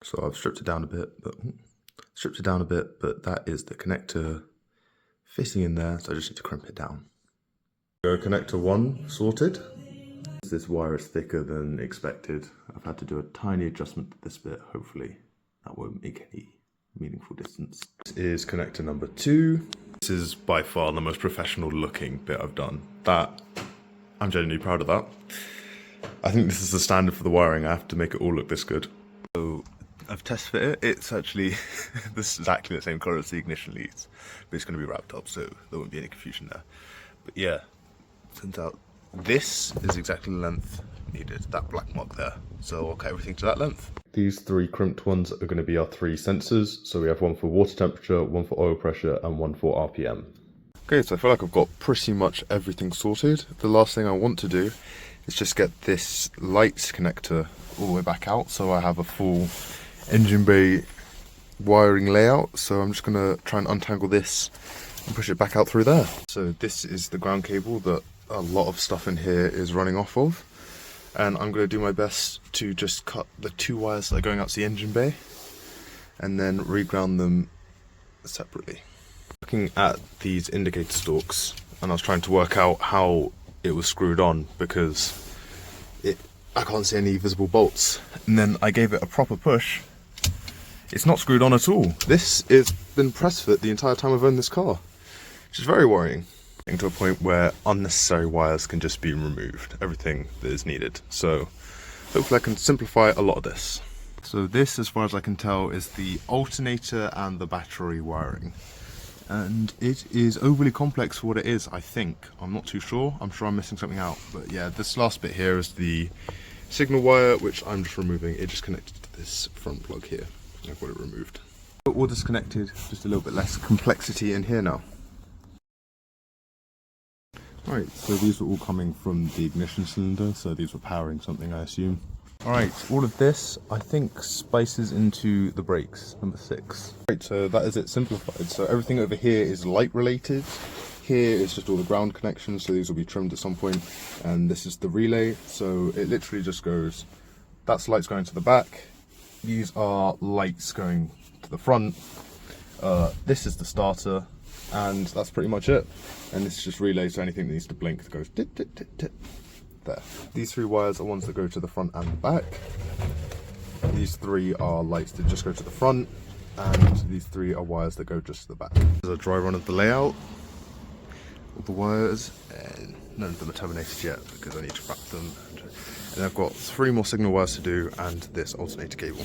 So I've stripped it down a bit, but that is the connector fitting in there, so I just need to crimp it down. So connector 1 sorted. This wire is thicker than expected. I've had to do a tiny adjustment to this bit. Hopefully that won't make any meaningful distance. This is connector number 2. This is by far the most professional looking bit I've done. I'm genuinely proud of that. I think this is the standard for the wiring. I have to make it all look this good. So I've test fit it. It's actually this is exactly the same color as the ignition leads, but it's going to be wrapped up, so there won't be any confusion there. But yeah, turns out this is exactly the length needed, that black mark there. So I'll cut everything to that length. These 3 crimped ones are going to be our 3 sensors. So we have one for water temperature, one for oil pressure, and one for RPM. Okay, so I feel like I've got pretty much everything sorted. The last thing I want to do is just get this lights connector all the way back out, so I have a full engine bay wiring layout. So I'm just going to try and untangle this and push it back out through there. So this is the ground cable that a lot of stuff in here is running off of, and I'm going to do my best to just cut the 2 wires that are going out to the engine bay and then reground them separately. Looking at these indicator stalks, and I was trying to work out how it was screwed on because I can't see any visible bolts, and then I gave it a proper push. It's not screwed on at all. This has been press fit the entire time I've owned this car, which is very worrying. Getting to a point where unnecessary wires can just be removed, everything that is needed. So hopefully I can simplify a lot of this. So this, as far as I can tell, is the alternator and the battery wiring. And it is overly complex for what it is, I think. I'm not too sure. I'm sure I'm missing something out. But yeah, this last bit here is the signal wire, which I'm just removing. It just connected to this front plug here. I've got it removed. All disconnected, just a little bit less complexity in here now. Right, so these were all coming from the ignition cylinder, so these were powering something, I assume. Alright, all of this, I think, spices into the brakes, number 6. Right, so that is it simplified. So everything over here is light related. Here is just all the ground connections, so these will be trimmed at some point. And this is the relay, so it literally just goes, that's lights going to the back. These are lights going to the front. This is the starter, and that's pretty much it. And this is just relays, so anything that needs to blink that goes tit, tit, tit, tit. There. These 3 wires are ones that go to the front and the back. These 3 are lights that just go to the front, and these 3 are wires that go just to the back. There's a dry run of the layout, all the wires, and none of them are terminated yet because I need to wrap them. And I've got 3 more signal wires to do and this alternator cable.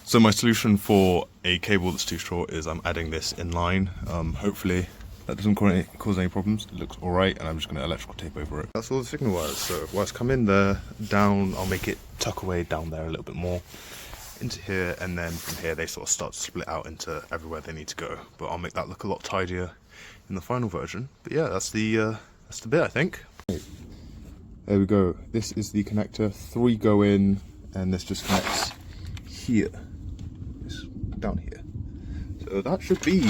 So my solution for a cable that's too short is I'm adding this in line. Hopefully that doesn't cause any problems. It looks alright, and I'm just going to electrical tape over it. That's all the signal wires. So wires come in there, down, I'll make it tuck away down there a little bit more, into here, and then from here they sort of start to split out into everywhere they need to go. But I'll make that look a lot tidier in the final version. But yeah, that's the bit, I think. There we go. This is the connector. 3 go in, and this just connects here. This down here. So that should be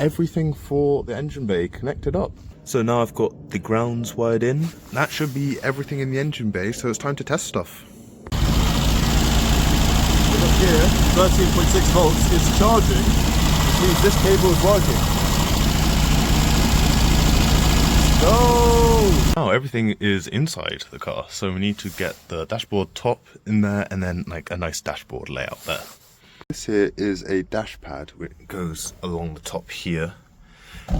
everything for the engine bay connected up. So now I've got the grounds wired in. That should be everything in the engine bay, so it's time to test stuff. Look here, 13.6 volts is charging, which means this cable is working. Go! Now everything is inside the car, so we need to get the dashboard top in there and then like a nice dashboard layout there. This here is a dash pad which goes along the top here,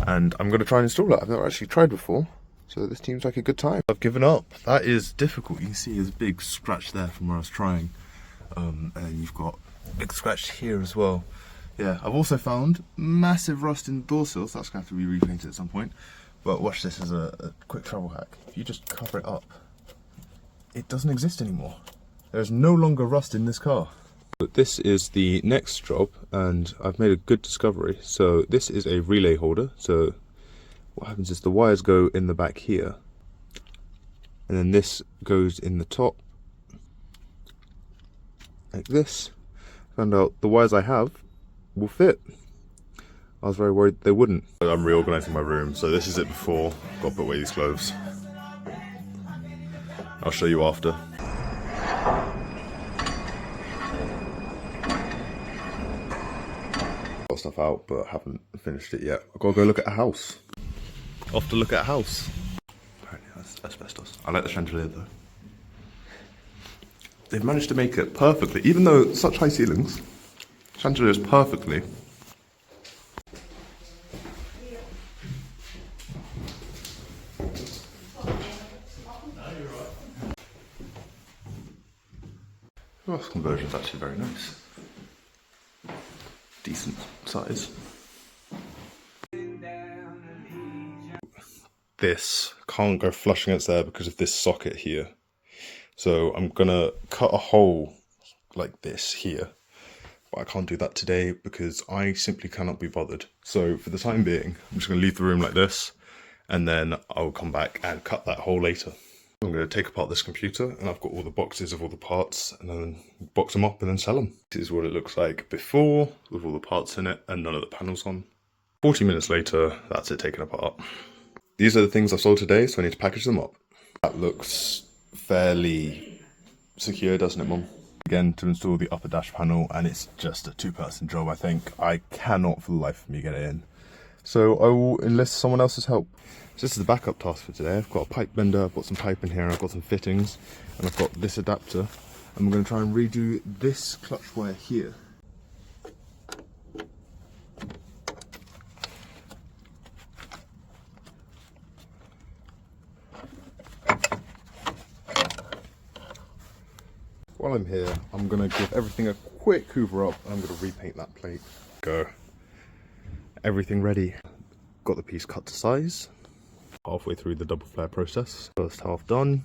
and I'm going to try and install it. I've never actually tried before, so this seems like a good time. I've given up. That is difficult. You can see there's a big scratch there from where I was trying, and you've got a big scratch here as well. Yeah, I've also found massive rust in the door sills, so that's going to have to be repainted at some point. But watch this as a quick travel hack. If you just cover it up, it doesn't exist anymore. There's no longer rust in this car. But this is the next job, and I've made a good discovery. So this is a relay holder. So what happens is the wires go in the back here, and then this goes in the top like this. Found out the wires I have will fit. I was very worried they wouldn't. I'm reorganizing my room, so this is it before. Got to put away these clothes. I'll show you after. stuff out, but haven't finished it yet. I've got to go look at a house. Off to look at a house. Apparently that's asbestos. I like the chandelier though. They've managed to make it perfectly, even though it's such high ceilings. Chandelier is perfectly. Oh, this conversion is actually very nice. Decent size. This can't go flush against there because of this socket here. So I'm gonna cut a hole like this here. But I can't do that today because I simply cannot be bothered. So for the time being, I'm just gonna leave the room like this and then I'll come back and cut that hole later. I'm going to take apart this computer and I've got all the boxes of all the parts and then box them up and then sell them. This is what it looks like before with all the parts in it and none of the panels on. 40 minutes later, that's it taken apart. These are the things I've sold today, so I need to package them up. That looks fairly secure, doesn't it, Mum? Again, to install the upper dash panel, and it's just a 2-person job, I think. I cannot for the life of me get it in. So I will enlist someone else's help. So this is the backup task for today. I've got a pipe bender, I've got some pipe in here, I've got some fittings, and I've got this adapter. And I'm going to try and redo this clutch wire here. While I'm here, I'm going to give everything a quick hoover up, and I'm going to repaint that plate. Go. Everything ready. Got the piece cut to size. Halfway through the double flare process. First half done.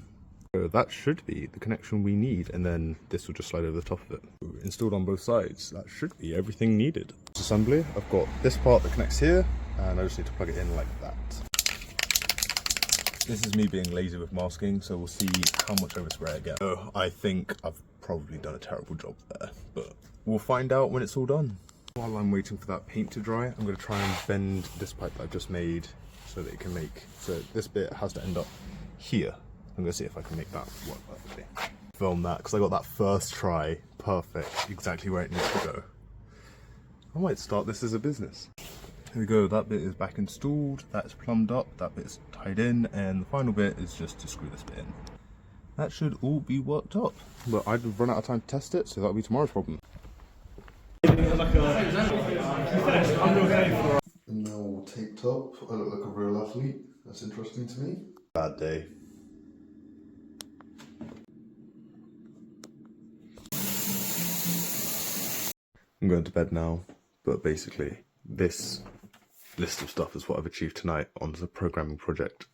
So that should be the connection we need, and then this will just slide over the top of it. Installed on both sides. That should be everything needed. Assembly. I've got this part that connects here, and I just need to plug it in like that. This is me being lazy with masking, so we'll see how much overspray I get. So I think I've probably done a terrible job there, but we'll find out when it's all done. While I'm waiting for that paint to dry, I'm going to try and bend this pipe that I've just made so that it can make, so this bit has to end up here. I'm going to see if I can make that work perfectly. Film that, because I got that first try perfect, exactly where it needs to go. I might start this as a business. Here we go, that bit is back installed, that's plumbed up, that bit's tied in, and the final bit is just to screw this bit in. That should all be worked up. But I'd run out of time to test it, so that'll be tomorrow's problem. Now all taped up, I look like a real athlete. That's interesting to me. Bad day. I'm going to bed now, but basically this list of stuff is what I've achieved tonight on the programming project.